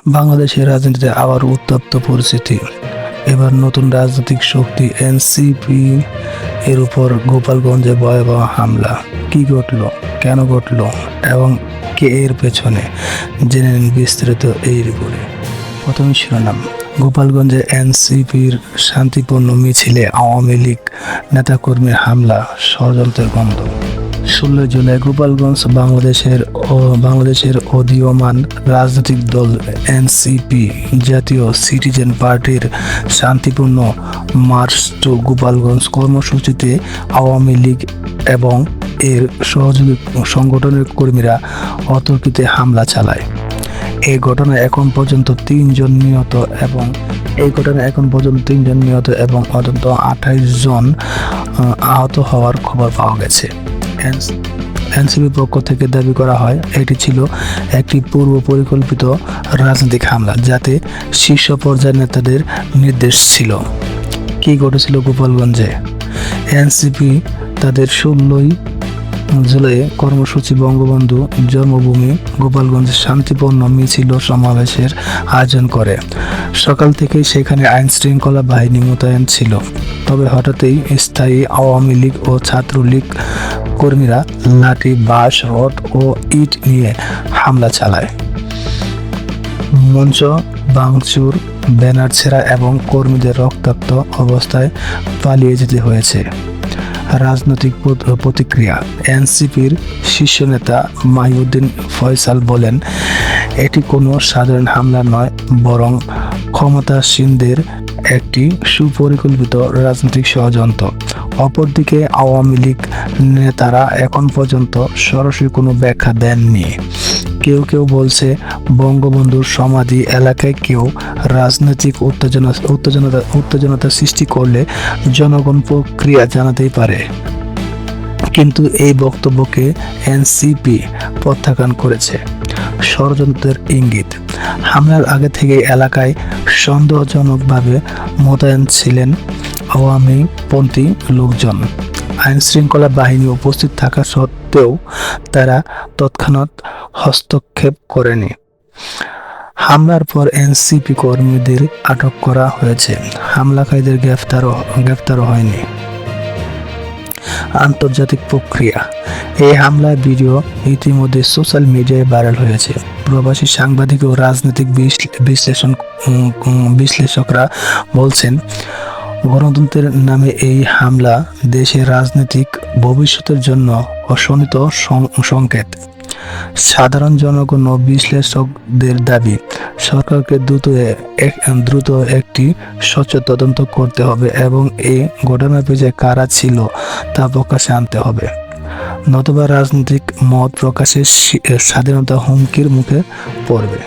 বাংলাদেশের রাজনীতিতে আবার উত্তপ্ত পরিস্থিতি। এবার নতুন রাজনৈতিক শক্তি এনসিপি এর উপর গোপালগঞ্জে ভয়াবহ হামলা। কি ঘটল, কেন ঘটল এবং কে এর পেছনে, জেনে নিন বিস্তারিত এই রিপোর্টে। প্রথমে শিরোনাম। গোপালগঞ্জে এনসিপির শান্তিপূর্ণ মিছিলে আওয়ামী লীগ নেতাকর্মীর হামলা, ষড়যন্ত্রের গন্ধ। 16 জুলাই গোপালগঞ্জ বাংলাদেশের উদীয়মান রাজনৈতিক দল এনসিপি জাতীয় সিটিজেন পার্টির শান্তিপূর্ণ মার্চ টু গোপালগঞ্জ কর্মসূচিতে আওয়ামী লীগ এবং এর সহযোগী সংগঠনের কর্মীরা অতর্কিতে হামলা চালায়। এই ঘটনায় এখন পর্যন্ত 3 জন নিহত এবং অন্তত 28 জন আহত হওয়ার খবর পাওয়া গেছে। এনসিপির পক্ষ থেকে দাবি করা হয় এটি ছিল একটি পূর্ব পরিকল্পিত রাজনৈতিক হামলা, যাতে শীর্ষ পর্যায়ের নেতাদের নির্দেশ ছিল। কি ঘটেছিল গোপালগঞ্জে? এনসিপি তাদের 16 জুলাই কর্মসূচি বঙ্গবন্ধু জন্মভূমি গোপালগঞ্জে শান্তিপূর্ণ মিছিল ও সমাবেশের আয়োজন করে। সকাল থেকেই সেখানে আইন শৃঙ্খলা বাহিনী মোতায়েন ছিল। তবে হঠাৎই স্থায়ী আওয়ামী লীগ ও ছাত্রলীগ কর্মীরা লাঠি, বাঁশ, রড ও ইট নিয়ে হামলা চালায়। মঞ্চ ভাঙচুর, ব্যানার ছেঁড়া এবং কর্মীদের রক্তাক্ত অবস্থায় পালিয়ে যেতে হয়েছে। রাজনৈতিক প্রতিক্রিয়া। এনসিপির শীর্ষ নেতা মাহিউদ্দিন ফয়সাল বলেন, এটি কোনো সাধারণ হামলা নয়, বরং ক্ষমতাসীনদের একটি সুপরিকল্পিত রাজনৈতিক ষড়যন্ত্র। অপরদিকে আওয়ামী লীগ নেতারা এখন পর্যন্ত সরাসরি কোনো ব্যাখ্যা দেননি। কেউ বলছে বঙ্গবন্ধুর সমাধি এলাকায় কেউ রাজনৈতিক উত্তেজনা সৃষ্টি করলে জনগণ প্রক্রিয়া জানাতেই পারে, কিন্তু এই বক্তব্যকে এনসিপি প্রত্যাখ্যান করেছে। ষড়যন্ত্রের ইঙ্গিত। হামলার আগে থেকে এলাকায় সন্দেহজনকভাবে মোতায়েন ছিলেন আওয়ামীপন্থী লোকজন। আইন শৃঙ্খলা বাহিনী উপস্থিত থাকা সত্ত্বেও তারা তৎক্ষণাৎ হস্তক্ষেপ করেনি। হামলার পর এনসিপি কর্মীদের আটক করা হয়েছে, হামলাকারীদের গ্রেফতারও হয়নি। আন্তর্জাতিক প্রক্রিয়া। এই হামলার ভিডিও ইতিমধ্যে সোশ্যাল মিডিয়ায় ভাইরাল হয়েছে। প্রবাসী সাংবাদিক ও রাজনৈতিক বিশ্লেষকরা বলছেন, গণতন্ত্রের নামে এই হামলা দেশের রাজনৈতিক ভবিষ্যতের জন্য অশনিত সংকেত। সাধারণ জনগণ ও বিশ্লেষকদের দাবি, সরকারকে দ্রুত একটি স্বচ্ছ তদন্ত করতে হবে এবং এই ঘটনার পেছনে কারা ছিল তা প্রকাশ্যে আনতে হবে, নতুবা রাজনৈতিক মত প্রকাশের স্বাধীনতা হুমকির মুখে পড়বে।